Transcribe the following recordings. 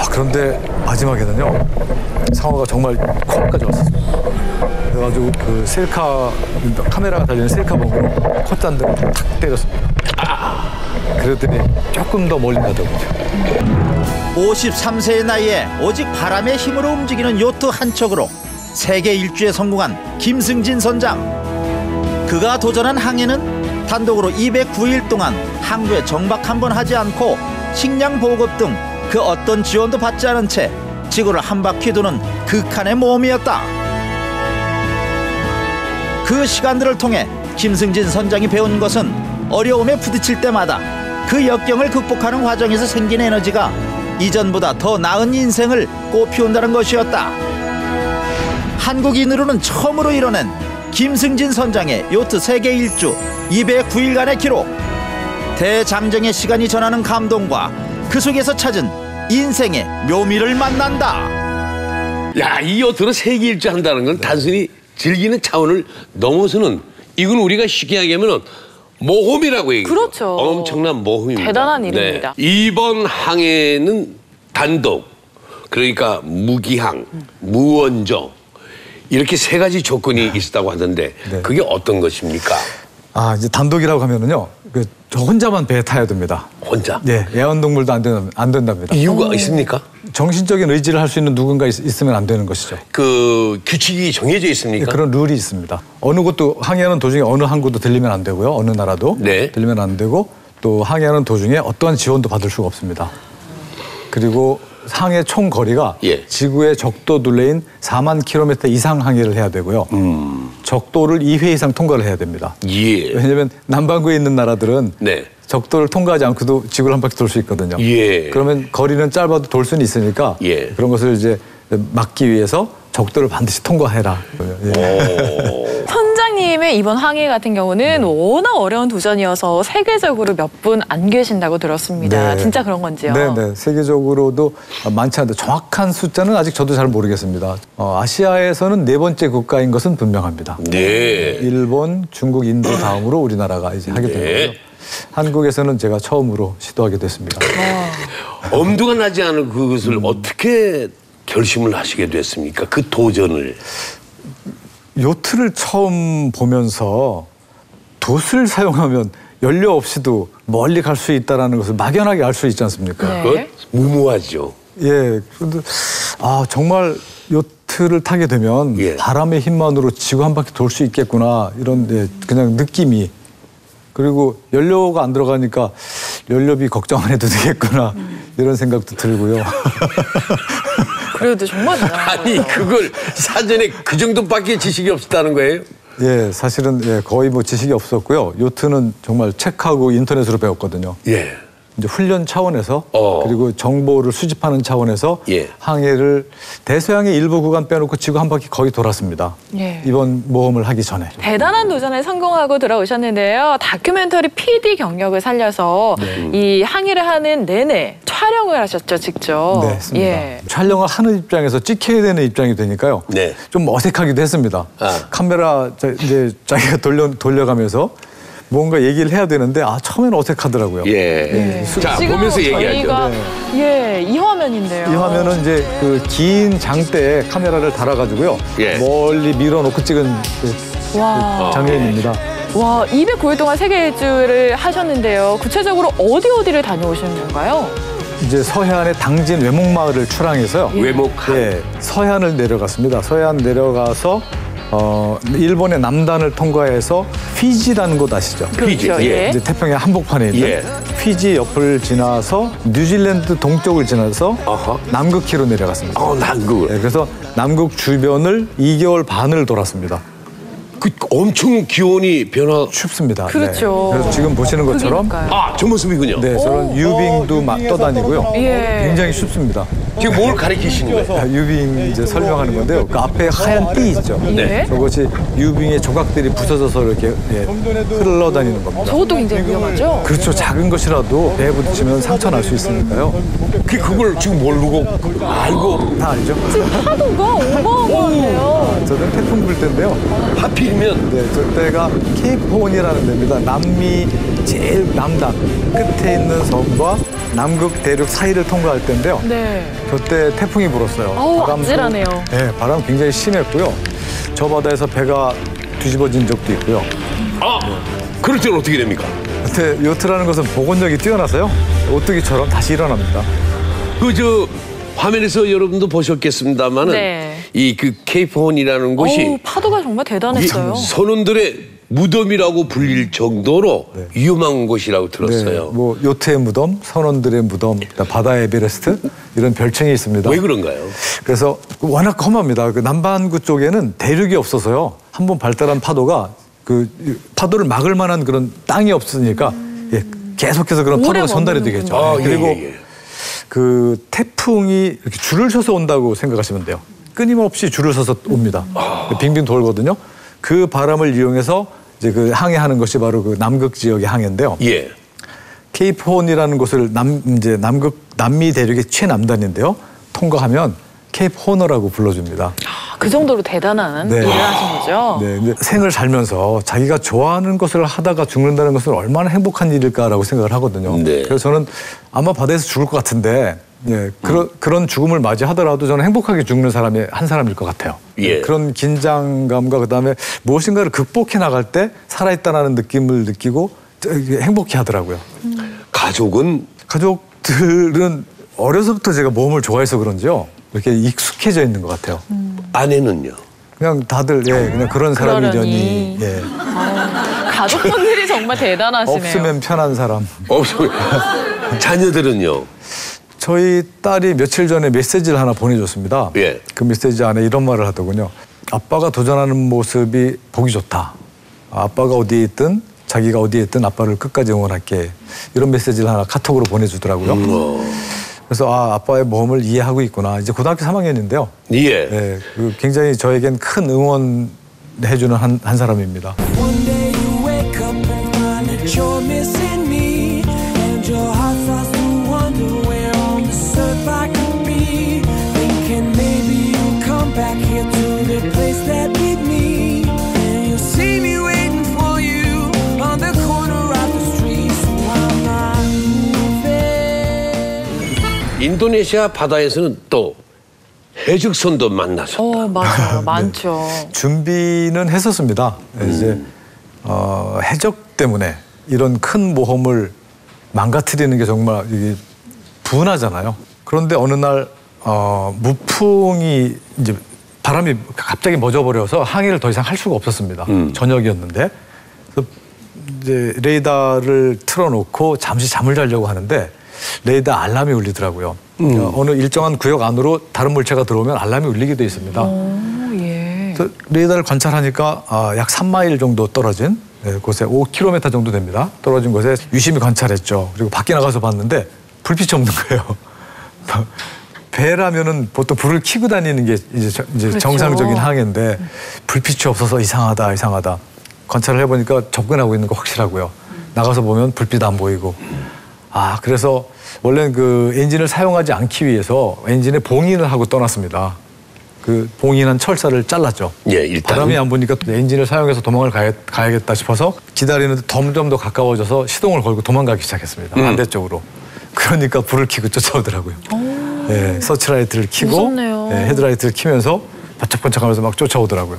그런데 마지막에는요, 상어가 정말 코앞까지 왔었어요. 그래가지고 그 셀카, 카메라가 달리는 셀카봉으로 콧잔등을 탁 때렸습니다. 그랬더니 조금 더 멀리 가더군요. 53세의 나이에 오직 바람의 힘으로 움직이는 요트 한 척으로 세계 일주에 성공한 김승진 선장. 그가 도전한 항해는 단독으로 209일 동안 항구에 정박 한 번 하지 않고 식량 보급 등 그 어떤 지원도 받지 않은 채 지구를 한 바퀴 도는 극한의 모험이었다. 그 시간들을 통해 김승진 선장이 배운 것은 어려움에 부딪힐 때마다 그 역경을 극복하는 과정에서 생긴 에너지가 이전보다 더 나은 인생을 꽃피운다는 것이었다. 한국인으로는 처음으로 이뤄낸 김승진 선장의 요트 세계 일주 209일간의 기록. 대장정의 시간이 전하는 감동과 그 속에서 찾은 인생의 묘미를 만난다. 야, 이 요트로 세계 일주 한다는 건 단순히 즐기는 차원을 넘어서는, 이건 우리가 쉽게 얘기하면 모험이라고 얘기해요. 그렇죠. 엄청난 모험입니다. 대단한 일입니다. 네. 이번 항해는 단독, 그러니까 무기항, 무원조, 이렇게 세 가지 조건이 있었다고 하던데 네. 그게 어떤 것입니까? 이제 단독이라고 하면은요, 저 혼자만 배에 타야 됩니다. 혼자? 네, 애완동물도 안 된답니다. 이유가 있습니까? 정신적인 의지를 할 수 있는 누군가 있으면 안 되는 것이죠. 그 규칙이 정해져 있습니까? 네, 그런 룰이 있습니다. 어느 곳도 항해하는 도중에 어느 항구도 들리면 안 되고요. 어느 나라도 네. 들리면 안 되고, 또 항해하는 도중에 어떠한 지원도 받을 수가 없습니다. 그리고 항해 총 거리가 예. 지구의 적도 둘레인 4만 킬로미터 이상 항해를 해야 되고요. 적도를 2회 이상 통과를 해야 됩니다. 예. 왜냐하면 남반구에 있는 나라들은 네. 적도를 통과하지 않고도 지구를 한 바퀴 돌 수 있거든요. 예. 그러면 거리는 짧아도 돌 수는 있으니까 예. 그런 것을 이제 막기 위해서 적도를 반드시 통과해라. 예. 선장님의 이번 항해 같은 경우는 워낙 어려운 도전이어서 세계적으로 몇 분 안 계신다고 들었습니다. 네. 진짜 그런 건지요? 네. 세계적으로도 많지 않은데 정확한 숫자는 아직 저도 잘 모르겠습니다. 아시아에서는 4번째 국가인 것은 분명합니다. 네. 일본, 중국, 인도 다음으로 우리나라가 이제 하게 된 네. 거죠. 한국에서는 제가 처음으로 시도하게 됐습니다. 엄두가 나지 않은 그것을 어떻게 결심을 하시게 됐습니까? 그 도전을. 요트를 처음 보면서 돛을 사용하면 연료 없이도 멀리 갈 수 있다는 것을 막연하게 알 수 있지 않습니까? 네. 그것 무모하죠. 예. 그런데 정말 요트를 타게 되면 예. 바람의 힘만으로 지구 한 바퀴 돌 수 있겠구나, 이런 그냥 느낌이. 그리고 연료가 안 들어가니까 연료비 걱정 안 해도 되겠구나, 이런 생각도 들고요. 그래도 정말 대단하다. 아니, 그걸 사전에 그 정도밖에 지식이 없었다는 거예요? 예, 사실은 거의 뭐 지식이 없었고요. 요트는 정말 책하고 인터넷으로 배웠거든요. 예. 이제 훈련 차원에서 그리고 정보를 수집하는 차원에서 예. 항해를 대서양의 일부 구간 빼놓고 지구 한 바퀴 거의 돌았습니다. 예. 이번 모험을 하기 전에. 대단한 도전에 성공하고 돌아오셨는데요. 다큐멘터리 PD 경력을 살려서 네. 이 항해를 하는 내내 촬영을 하셨죠, 직접. 네, 했습니다. 예. 촬영을 하는 입장에서 찍혀야 되는 입장이 되니까요. 네. 좀 어색하기도 했습니다. 카메라 이제 자기가 돌려가면서 뭔가 얘기를 해야 되는데 처음에는 어색하더라고요. 예. 자, 지금 보면서 저희가 얘기하죠. 이 화면인데요. 이 화면은 이제 그 긴 장대에 카메라를 달아가지고요. 예. 멀리 밀어놓고 찍은 와. 장면입니다. 와, 209일 동안 세계 일주를 하셨는데요. 구체적으로 어디를 다녀오신 건가요? 이제 서해안의 당진 외목마을을 출항해서요. 외목항. 예, 서해안을 내려갔습니다. 서해안 내려가서 일본의 남단을 통과해서 피지라는 곳 아시죠? 피지. 그렇죠, 예. 이제 태평양 한복판에 있는 예. 피지 옆을 지나서 뉴질랜드 동쪽을 지나서 어허. 남극키로 내려갔습니다. 남극을. 예, 그래서 남극 주변을 2개월 반을 돌았습니다. 그 엄청 기온이 춥습니다. 그렇죠. 네. 그래서 지금 보시는 것처럼 그러니까요. 저 모습이군요. 네, 저런 유빙도 막 떠다니고요. 예. 굉장히 춥습니다. 지금 뭘 가리키시는 거예요? 유빙 이제 설명하는 건데요. 그 앞에 하얀 띠 있죠. 네. 저것이 유빙의 조각들이 부서져서 이렇게 흘러다니는 겁니다. 저것도 굉장히 위험하죠? 그렇죠. 작은 것이라도 배에 부딪히면 상처 날 수 있으니까요. 그걸 지금 모르고 알고 다 알죠? 지금 파도가 어마어마해요. 저는 태풍 불 때인데요. 하필이면 네, 저 때가 케이프혼이라는 데입니다. 남미 제일 남단 끝에 있는 섬과 남극 대륙 사이를 통과할 때인데요. 네. 그때 태풍이 불었어요. 어우, 바람도- 아찔하네요. 네, 바람 굉장히 심했고요. 저 바다에서 배가 뒤집어진 적도 있고요. 그럴 때는 어떻게 됩니까? 그때 요트라는 것은 복원력이 뛰어나서요. 오뚜기처럼 다시 일어납니다. 화면에서 여러분도 보셨겠습니다만은 네. 이 그 케이프혼이라는 곳이 어우, 파도가 정말 대단했어요. 선원들의 무덤이라고 불릴 정도로 위험한 곳이라고 들었어요. 네, 뭐 요트의 무덤, 선원들의 무덤, 바다의 에베레스트 이런 별칭이 있습니다. 왜 그런가요? 그래서 워낙 험합니다. 그 남반구 쪽에는 대륙이 없어서요. 한번 발달한 파도가 그 파도를 막을 만한 그런 땅이 없으니까 예, 계속해서 그런 파도가 오래 전달이 머무는군요. 되겠죠. 그리고 예. 그 태풍이 이렇게 줄을 서서 온다고 생각하시면 돼요. 끊임없이 줄을 서서 옵니다. 빙빙 돌거든요. 그 바람을 이용해서 이제 그 항해하는 것이 바로 그 남극 지역의 항해인데요. 예. 케이프혼이라는 곳을 이제 남미 대륙의 최남단인데요. 통과하면 케이프호너라고 불러줍니다. 그 정도로 대단한 네. 일을 하신 거죠? 네, 근데 생을 살면서 자기가 좋아하는 것을 하다가 죽는다는 것은 얼마나 행복한 일일까라고 생각을 하거든요. 네. 그래서 저는 아마 바다에서 죽을 것 같은데, 예, 그런 죽음을 맞이하더라도 저는 행복하게 죽는 사람이 한 사람일 것 같아요. 예. 그런 긴장감과 그다음에 무엇인가를 극복해 나갈 때 살아있다는 느낌을 느끼고 행복해 하더라고요. 가족들은 어려서부터 제가 모험을 좋아해서 그런지요. 이렇게 익숙해져 있는 것 같아요. 아내는요? 그냥 다들 그냥 그런 사람이려니. 그러려니. 예. 가족분들이 정말 대단하시네요. 없으면 편한 사람. 없어요. 자녀들은요? 저희 딸이 며칠 전에 메시지를 하나 보내줬습니다. 예. 그 메시지 안에 이런 말을 하더군요. 아빠가 도전하는 모습이 보기 좋다. 아빠가 어디에 있든 자기가 어디에 있든 아빠를 끝까지 응원할게. 이런 메시지를 하나 카톡으로 보내주더라고요. 그래서 아빠의 모험을 이해하고 있구나. 이제 고등학교 3학년인데요. 예. 네, 굉장히 저에겐 큰 응원해주는 한 사람입니다. One day you wake up and find that you're missing me, and your heart starts to wonder where on this earth I could be. Thinking maybe you'll come back here to the place that beat me, and you'll see me waiting for you on the corner of the street. So I'm not moving. 인도네시아 바다에서는 또 해적선도 만나셨다. 맞아요. 많죠. 준비는 했었습니다. 이제 해적 때문에 이런 큰 모험을 망가뜨리는 게 정말 이게 분하잖아요. 그런데 어느 날 무풍이 이제 바람이 갑자기 멎어버려서 항해를 더 이상 할 수가 없었습니다. 저녁이었는데 그래서 이제 레이더를 틀어놓고 잠시 잠을 자려고 하는데 레이더 알람이 울리더라고요. 어느 일정한 구역 안으로 다른 물체가 들어오면 알람이 울리게 돼 있습니다. 예. 그래서 레이더를 관찰하니까 약 3마일 정도 떨어진 곳에 5km 정도 됩니다. 떨어진 곳에 유심히 관찰했죠. 그리고 밖에 나가서 봤는데 불빛이 없는 거예요. 배라면은 보통 불을 켜고 다니는 게 이제 그렇죠. 정상적인 항해인데 불빛이 없어서 이상하다. 관찰을 해보니까 접근하고 있는 거 확실하고요. 나가서 보면 불빛 안 보이고. 그래서 원래는 그 엔진을 사용하지 않기 위해서 엔진에 봉인을 하고 떠났습니다. 그 봉인한 철사를 잘랐죠. 예, 일단. 바람이 안 부니까 엔진을 사용해서 도망을 가야겠다 싶어서 기다리는데 점점 더 가까워져서 시동을 걸고 도망가기 시작했습니다. 반대쪽으로. 그러니까 불을 켜고 쫓아오더라고요. 서치라이트를 켜고 무섭네요. 헤드라이트를 켜면서 번쩍번쩍하면서 막 쫓아오더라고요.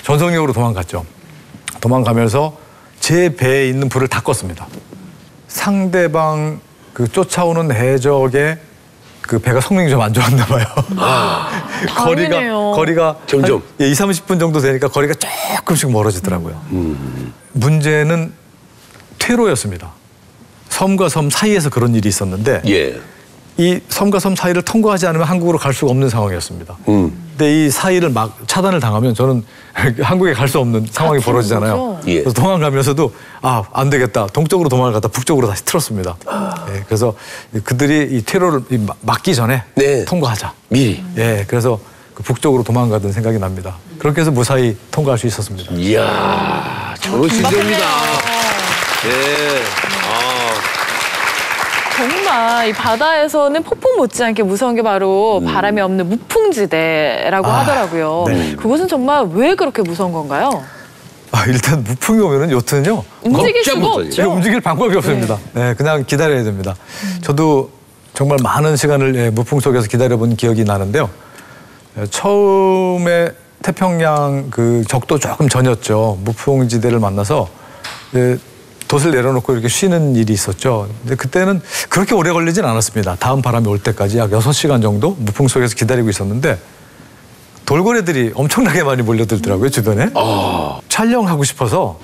전속력으로 도망갔죠. 도망가면서 제 배에 있는 불을 다 껐습니다. 상대방 그 쫓아오는 해적의 그 배가 성능이 좀 안 좋았나 봐요. 다행이네요. 거리가 점점. 한 20-30분 정도 되니까 거리가 조금씩 멀어지더라고요. 문제는 퇴로였습니다. 섬과 섬 사이에서 그런 일이 있었는데 예. 이 섬과 섬 사이를 통과하지 않으면 한국으로 갈 수가 없는 상황이었습니다. 근데 이 사이를 막 차단을 당하면 저는 한국에 갈 수 없는 상황이 튀는 벌어지잖아요. 거죠? 예. 그래서 도망가면서도 안 되겠다. 동쪽으로 도망을 갔다 북쪽으로 다시 틀었습니다. 그래서 그들이 이 퇴로를 막기 전에 네. 통과하자. 미리. 그래서 그 북쪽으로 도망가던 생각이 납니다. 그렇게 해서 무사히 통과할 수 있었습니다. 이야, 저는 진짜입니다. 예. 정말 이 바다에서는 폭풍 못지않게 무서운 게 바로 바람이 없는 무풍지대라고 하더라고요. 네. 그것은 정말 왜 그렇게 무서운 건가요? 일단 무풍이 오면은 요트는요. 움직일 걷자 수가 못하죠. 없죠. 움직일 방법이 없습니다. 네, 그냥 기다려야 됩니다. 저도 정말 많은 시간을 무풍 속에서 기다려본 기억이 나는데요. 처음에 태평양 그 적도 조금 전이었죠. 무풍지대를 만나서 돛을 내려놓고 이렇게 쉬는 일이 있었죠. 근데 그때는 그렇게 오래 걸리진 않았습니다. 다음 바람이 올 때까지 약 6시간 정도 무풍 속에서 기다리고 있었는데 돌고래들이 엄청나게 많이 몰려들더라고요, 주변에. 촬영하고 싶어서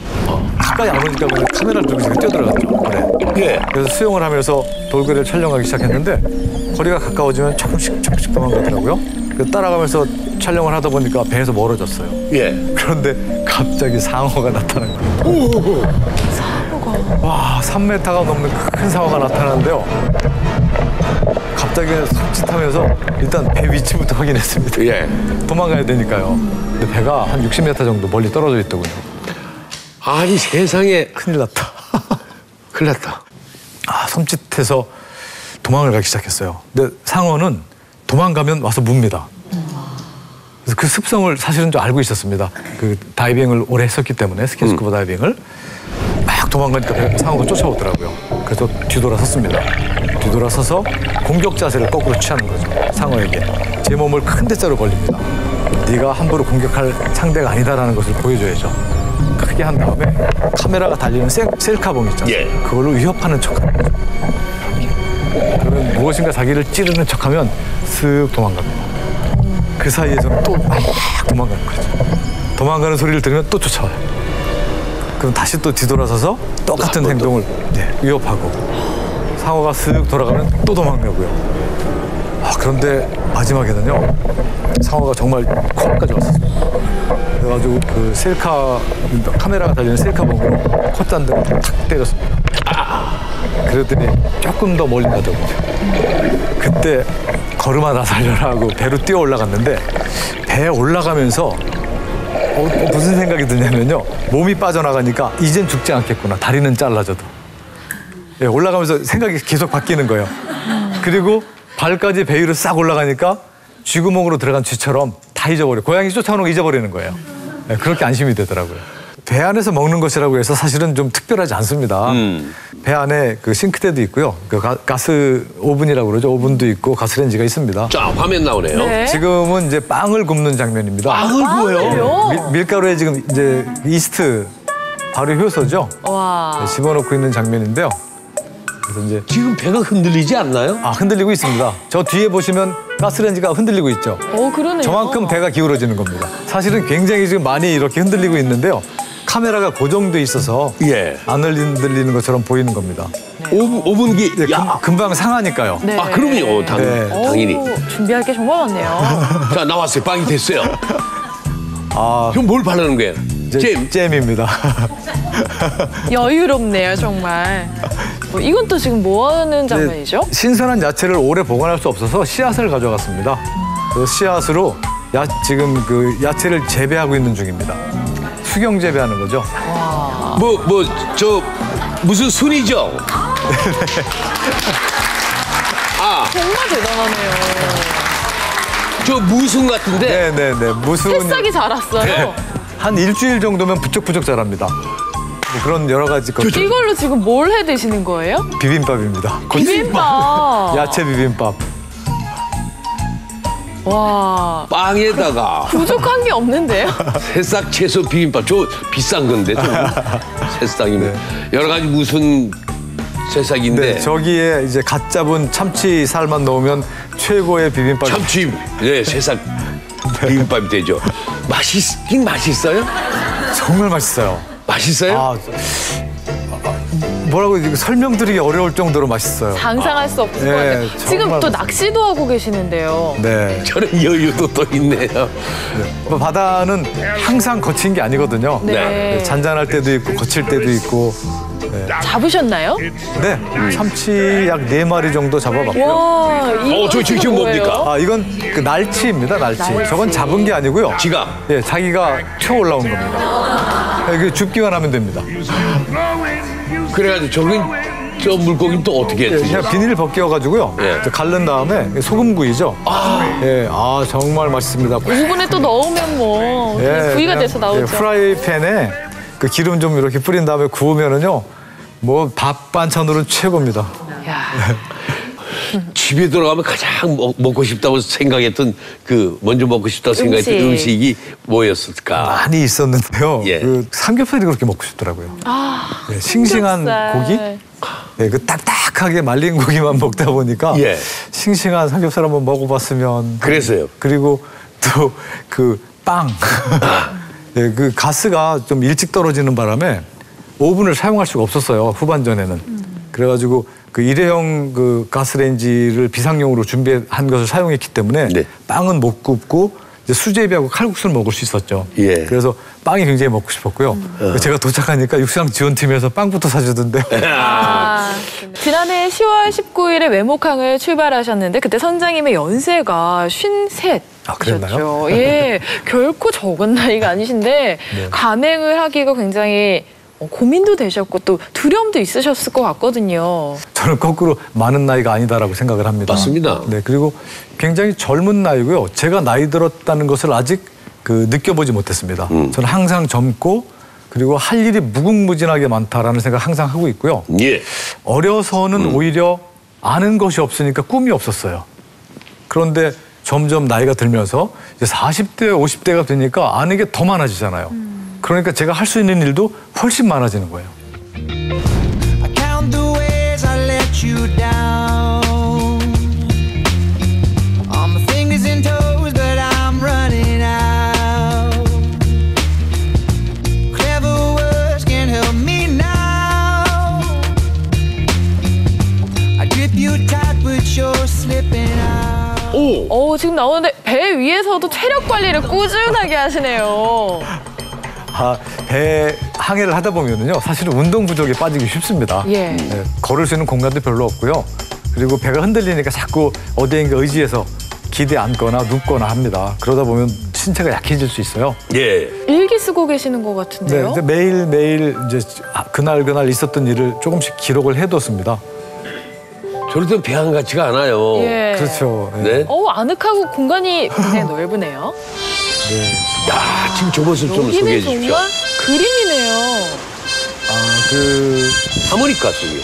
가까이 안 오니까 그냥 카메라를 들고 제가 뛰어들어갔죠. 예. 그래서 수영을 하면서 돌고래를 촬영하기 시작했는데 거리가 가까워지면 조금씩 도망가더라고요. 그래서 따라가면서 촬영을 하다 보니까 배에서 멀어졌어요. 예. 그런데 갑자기 상어가 나타난 거예요. 와, 3m가 넘는 큰 상어가 나타나는데요. 갑자기 섬찟하면서 일단 배 위치부터 확인했습니다. 예. 도망가야 되니까요. 근데 배가 한 60m 정도 멀리 떨어져 있더군요. 아니 세상에 큰일 났다. 큰일 났다. 섬찟해서 도망을 가기 시작했어요. 근데 상어는 도망가면 와서 뭅니다. 그래서 그 습성을 사실은 좀 알고 있었습니다. 그 다이빙을 오래 했었기 때문에 스킨스쿠버 다이빙을 막 도망가니까 상어가 쫓아오더라고요. 그래서 뒤돌아섰습니다. 뒤돌아서서 공격 자세를 거꾸로 취하는 거죠. 상어에게 제 몸을 큰 대자로 벌립니다. 네가 함부로 공격할 상대가 아니다라는 것을 보여줘야죠. 크게 한 다음에 카메라가 달리는 셀카봉 있잖아요. 예. 그걸로 위협하는 척하는 거죠. 그러면 무엇인가 자기를 찌르는 척하면 슥 도망갑니다. 그 사이에 저는 또 막 도망가는 거죠. 도망가는 소리를 들으면 또 쫓아와요. 그럼 다시 또 뒤돌아서서 똑같은 행동을 위협하고 상어가 슥 돌아가면 또 도망가고요. 그런데 마지막에는요. 상어가 정말 코앞까지 왔었어요. 그래가지고 그 카메라가 달리는 셀카봉으로 콧잔등을 탁 때렸습니다. 그랬더니 조금 더 멀리 가더군요. 그때 걸음하다 살려라 하고 배로 뛰어 올라갔는데 배에 올라가면서 무슨 생각이 드냐면요. 몸이 빠져나가니까 이젠 죽지 않겠구나. 다리는 잘라져도. 올라가면서 생각이 계속 바뀌는 거예요. 그리고 발까지 배 위로 싹 올라가니까 쥐구멍으로 들어간 쥐처럼 다 잊어버려요. 고양이 쫓아오는 거 잊어버리는 거예요. 그렇게 안심이 되더라고요. 배 안에서 먹는 것이라고 해서 사실은 좀 특별하지 않습니다. 배 안에 그 싱크대도 있고요. 그 가스 오븐이라고 그러죠. 오븐도 있고 가스레인지가 있습니다. 자 화면 나오네요. 네. 지금은 이제 빵을 굽는 장면입니다. 빵을 구워요? 밀가루에 지금 이제 이스트 바로 효소죠. 와. 집어넣고 있는 장면인데요. 그래서 이제 지금 배가 흔들리지 않나요? 흔들리고 있습니다. 저 뒤에 보시면 가스레인지가 흔들리고 있죠. 그러네요. 저만큼 배가 기울어지는 겁니다. 사실은 굉장히 지금 많이 이렇게 흔들리고 있는데요. 카메라가 고정돼 있어서 예. 안 흔들리는 것처럼 보이는 겁니다. 오븐기. 네, 야. 금방 상하니까요. 네. 그럼요. 당연히. 준비할 게 정말 많네요. 자 나왔어요. 빵이 됐어요. 아, 형 뭘 바르는 거예요? 잼입니다. 여유롭네요, 정말. 이건 또 지금 뭐 하는 장면이죠? 신선한 야채를 오래 보관할 수 없어서 씨앗을 가져갔습니다. 그 씨앗으로 지금 그 야채를 재배하고 있는 중입니다. 수경 재배하는 거죠. 무슨 순이죠? 정말 대단하네요. 저 무순 같은데. 네네네. 무슨 새싹이 자랐어요. 네. 한 일주일 정도면 부쩍부쩍 자랍니다. 뭐 그런 여러 가지 것들. 이걸로 지금 뭘 해 드시는 거예요? 비빔밥입니다. 비빔밥. 야채 비빔밥. 와. 빵에다가 부족한 게 없는데요? 새싹 채소 비빔밥. 저 비싼 건데. 새싹이면. 여러 가지 무슨 새싹인데. 네, 저기에 이제 갓 잡은 참치 살만 넣으면 최고의 비빔밥. 참치. 네, 새싹 비빔밥이 되죠. 맛있긴 맛있어요? 정말 맛있어요. 맛있어요? 뭐라고 설명드리기 어려울 정도로 맛있어요. 상상할 수 없을 것 네, 같아요. 지금 정말 또 맛있어요. 낚시도 하고 계시는데요. 네. 저런 여유도 또 있네요. 바다는 항상 거친 게 아니거든요. 네. 잔잔할 때도 있고 거칠 때도 있고. 잡으셨나요? 네. 참치 약 4마리 정도 잡아봤고요. 와, 이거 저 지금 뭐예요? 뭡니까? 이건 그 날치입니다, 날치. 저건 잡은 게 아니고요. 지가? 예, 자기가 튀어 올라온 겁니다. 이게 줍기만 하면 됩니다. 그래가지고 저 물고기는 또 어떻게 예, 드세요? 그냥 비닐 벗겨가지고요. 예. 갈른 다음에 소금구이죠. 예, 정말 맛있습니다. 오븐에 또 넣으면 뭐 예, 구이가 그냥, 돼서 나오죠. 프라이팬에 그 기름 좀 이렇게 뿌린 다음에 구우면은요, 뭐 밥 반찬으로는 최고입니다. 야. 집에 돌아가면 가장 먹고 싶다고 생각했던 먼저 먹고 싶다고 생각했던 음식이 뭐였을까? 많이 있었는데요. 예. 그 삼겹살이 그렇게 먹고 싶더라고요. 네, 싱싱한 삼겹살. 고기, 네, 그 딱딱하게 말린 고기만 먹다 보니까 예. 싱싱한 삼겹살 한번 먹어봤으면. 그래서요. 그리고 또 그 빵, 네, 그 가스가 좀 일찍 떨어지는 바람에 오븐을 사용할 수가 없었어요. 후반전에는. 그래가지고 그 일회용 그 가스레인지를 비상용으로 준비한 것을 사용했기 때문에 네. 빵은 못 굽고 이제 수제비하고 칼국수를 먹을 수 있었죠. 예. 그래서 빵이 굉장히 먹고 싶었고요. 제가 도착하니까 육상 지원팀에서 빵부터 사주던데요. 지난해 10월 19일에 외목항을 출발하셨는데 그때 선장님의 연세가 53. 아, 그랬나요? 예, 결코 적은 나이가 아니신데 네. 간행을 하기가 굉장히 고민도 되셨고 또 두려움도 있으셨을 것 같거든요. 저는 거꾸로 많은 나이가 아니다라고 생각을 합니다. 맞습니다. 네, 그리고 굉장히 젊은 나이고요. 제가 나이 들었다는 것을 아직 느껴보지 못했습니다. 저는 항상 젊고 그리고 할 일이 무궁무진하게 많다라는 생각을 항상 하고 있고요. 예. 어려서는 오히려 아는 것이 없으니까 꿈이 없었어요. 그런데 점점 나이가 들면서 이제 40대, 50대가 되니까 아는 게 더 많아지잖아요. 그러니까 제가 할 수 있는 일도 훨씬 많아지는 거예요. I count the ways I let you down. On my fingers and toes, but I'm running out. Clever words can't help me now. I grip you tight, but you're slipping out. 지금 나오는데 배 위에서도 체력 관리를 꾸준하게 하시네요. 배 항해를 하다 보면은요, 사실은 운동 부족에 빠지기 쉽습니다. 예. 네, 걸을 수 있는 공간도 별로 없고요. 그리고 배가 흔들리니까 자꾸 어디인가 의지해서 기대 앉거나 눕거나 합니다. 그러다 보면 신체가 약해질 수 있어요. 예. 일기 쓰고 계시는 것 네, 같은데요. 근데 매일 이제 그날 있었던 일을 조금씩 기록을 해뒀습니다. 저럴 땐 배 안 같지가 않아요. 예. 그렇죠. 네. 아늑하고 공간이 굉장히 넓으네요. 야, 지금 저 모습 좀 소개해 여기는 주십시오. 정말 그림이네요. 하모니카 소리.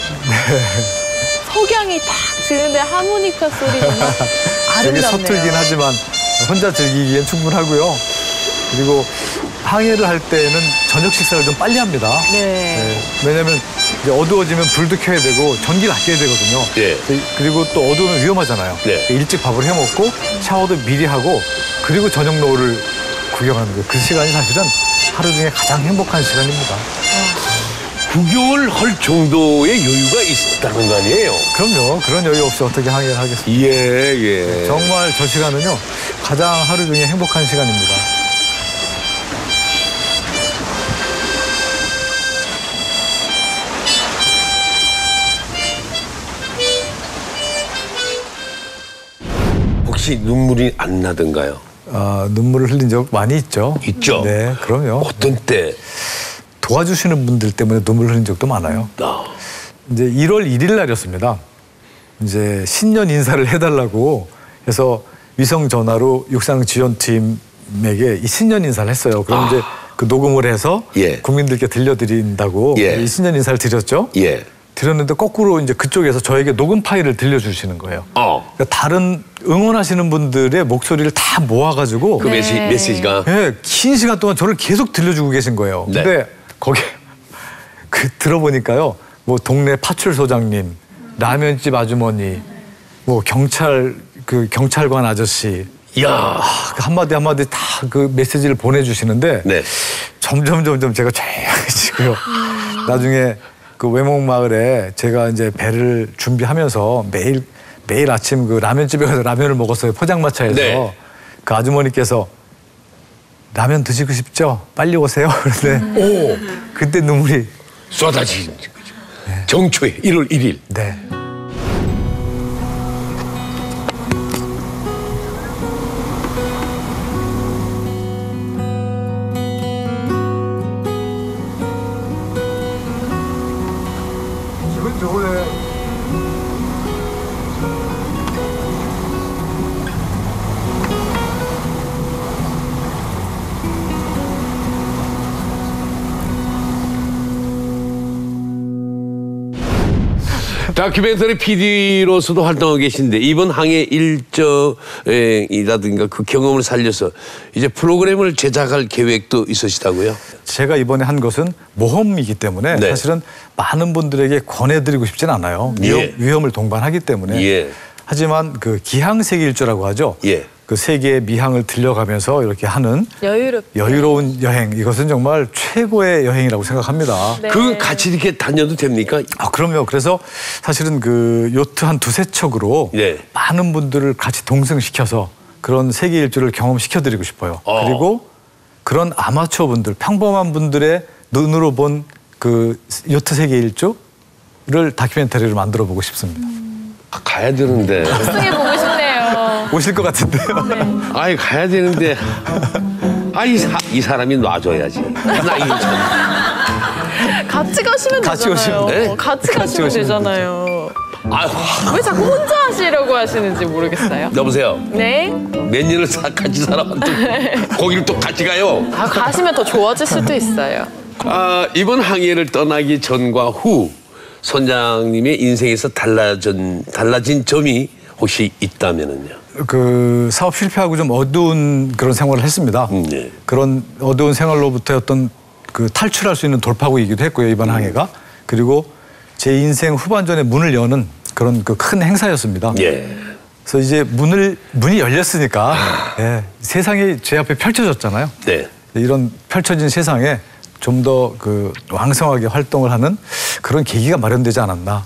석양이 탁 지는데 하모니카 소리 정말 되게 아름답네요. 서툴긴 하지만 혼자 즐기기엔 충분하고요. 그리고 항해를 할 때는 저녁 식사를 좀 빨리 합니다. 네. 왜냐면 이제 어두워지면 불도 켜야 되고 전기를 아껴야 되거든요. 예. 그리고 또 어두우면 위험하잖아요. 네. 일찍 밥을 해 먹고 샤워도 미리 하고 그리고 저녁 노을을 구경하는 거예요. 그 시간이 사실은 하루 중에 가장 행복한 시간입니다. 구경을 할 정도의 여유가 있다는 거 아니에요? 그럼요. 그런 여유 없이 어떻게 항해를 하겠습니까? 예. 정말 저 시간은요. 가장 하루 중에 행복한 시간입니다. 혹시 눈물이 안 나던가요? 눈물을 흘린 적 많이 있죠. 있죠? 네, 그럼요. 어떤 때? 도와주시는 분들 때문에 눈물 흘린 적도 많아요. 이제 1월 1일 날이었습니다. 이제 신년 인사를 해달라고 해서 위성 전화로 육상 지원팀에게 이 신년 인사를 했어요. 그럼 이제 그 녹음을 해서 예. 국민들께 들려드린다고 예. 이 신년 인사를 드렸죠. 예. 드렸는데 거꾸로 이제 그쪽에서 저에게 녹음 파일을 들려주시는 거예요. 그러니까 다른 응원하시는 분들의 목소리를 다 모아가지고 그 메시지가. 예, 긴 시간 동안 저를 계속 들려주고 계신 거예요. 네. 근데 거기 들어보니까요, 뭐 동네 파출소장님, 라면집 아주머니, 뭐 경찰관 아저씨, 야. 그 한마디 한마디 다 그 메시지를 보내주시는데 네. 점점 제가 조용해지고요. 나중에 그 외목마을에 제가 이제 배를 준비하면서 매일 아침 그 라면집에 가서 라면을 먹었어요. 포장마차에서. 네. 그 아주머니께서 라면 드시고 싶죠? 빨리 오세요. 그런데 그때 눈물이 쏟아진 거죠. 정초에 1월 1일. 네. 기분 좋으네. 다큐멘터리 PD로서도 활동하고 계신데 이번 항해 일정이라든가 그 경험을 살려서 이제 프로그램을 제작할 계획도 있으시다고요? 제가 이번에 한 것은 모험이기 때문에 네. 사실은 많은 분들에게 권해드리고 싶진 않아요. 예. 위험을 동반하기 때문에. 예. 하지만 그 기항 세계 일주라고 하죠. 예. 그 세계의 미항을 들려가면서 이렇게 하는 여유로운 여행, 이것은 정말 최고의 여행이라고 생각합니다. 네. 그 같이 이렇게 다녀도 됩니까? 아, 그럼요. 그래서 사실은 그 요트 한 두세 척으로 네. 많은 분들을 같이 동승시켜서 그런 세계 일주를 경험시켜드리고 싶어요. 그리고 그런 아마추어 분들, 평범한 분들의 눈으로 본 그 요트 세계 일주를 다큐멘터리를 만들어 보고 싶습니다. 아, 가야 되는데. 승해보고 싶네요. 오실 것 같은데요. 아이 가야 되는데. 이 사람이 놔줘야지. 나 이거 참. 같이 가시면 같이 되잖아요. 오시면 돼? 같이 같이 가시면 오시면 되잖아요. 아유, 왜 자꾸 혼자 하시려고 하시는지 모르겠어요. 여보세요. 네? 몇 년을 같이 살아봤는데 거기를 또 같이 가요. 아, 가시면 더 좋아질 수도 있어요. 이번 항해를 떠나기 전과 후 선장님의 인생에서 달라진 점이 혹시 있다면은요? 그 사업 실패하고 좀 어두운 그런 생활을 했습니다. 네. 그런 어두운 생활로부터 어떤 그 탈출할 수 있는 돌파구이기도 했고요, 이번 항해가. 그리고 제 인생 후반전에 문을 여는 그런 그 큰 행사였습니다. 예. 그래서 이제 문이 열렸으니까 예, 세상이 제 앞에 펼쳐졌잖아요. 네. 이런 펼쳐진 세상에 좀 더 그 왕성하게 활동을 하는 그런 계기가 마련되지 않았나.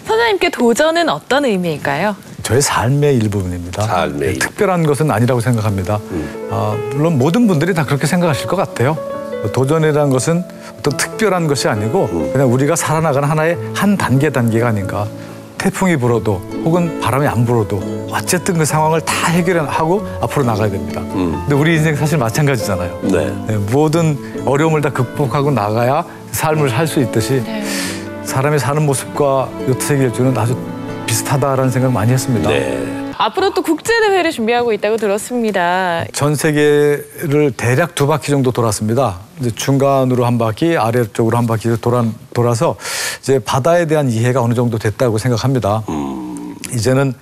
선생님께 도전은 어떤 의미일까요? 저의 삶의 일부분입니다. 삶의 예, 일부. 특별한 것은 아니라고 생각합니다. 물론 모든 분들이 다 그렇게 생각하실 것 같아요. 도전이라는 것은 어떤 특별한 것이 아니고 그냥 우리가 살아나가는 하나의 한 단계가 아닌가. 태풍이 불어도 혹은 바람이 안 불어도 어쨌든 그 상황을 다 해결하고 앞으로 나가야 됩니다. 근데 우리 인생 사실 마찬가지잖아요. 네. 네, 모든 어려움을 다 극복하고 나가야 삶을 살 수 있듯이 사람이 사는 모습과 요트 세계 일주는 아주 비슷하다라는 생각을 많이 했습니다. 네. 앞으로 또 국제대회를 준비하고 있다고 들었습니다. 전 세계를 대략 2바퀴 정도 돌았습니다. 이제 중간으로 한 바퀴, 아래쪽으로 한 바퀴 돌아서 이제 바다에 대한 이해가 어느 정도 됐다고 생각합니다. 이제는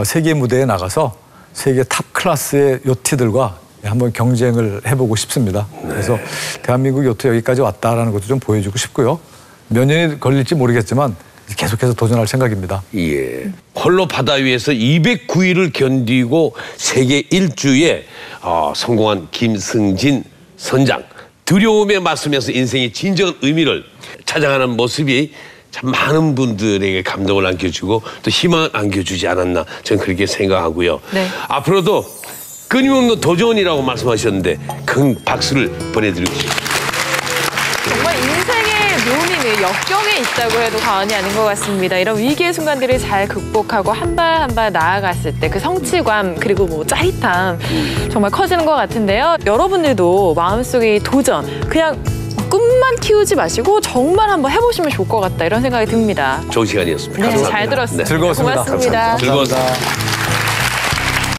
세계 무대에 나가서 세계 탑 클래스의 요트들과 한번 경쟁을 해보고 싶습니다. 그래서 대한민국 요트 여기까지 왔다라는 것도 좀 보여주고 싶고요. 몇 년이 걸릴지 모르겠지만 계속해서 도전할 생각입니다. 예. 홀로 바다 위에서 209일을 견디고 세계 일주에 성공한 김승진 선장. 두려움에 맞서면서 인생의 진정한 의미를 찾아가는 모습이 참 많은 분들에게 감동을 안겨주고 또 희망을 안겨주지 않았나 저는 그렇게 생각하고요. 네. 앞으로도 끊임없는 도전이라고 말씀하셨는데 큰 박수를 보내드리고 싶습니다. 정말 인생의 묘미는 역경에 있다고 해도 과언이 아닌 것 같습니다. 이런 위기의 순간들을 잘 극복하고 한 발 한 발 나아갔을 때 그 성취감 그리고 뭐 짜릿함 정말 커지는 것 같은데요. 여러분들도 마음속에 도전 그냥 꿈만 키우지 마시고 정말 한번 해보시면 좋을 것 같다 이런 생각이 듭니다. 좋은 시간이었습니다. 네, 감사합니다. 잘 들었습니다. 네. 즐거웠습니다. 고맙습니다. 즐거웠습니다.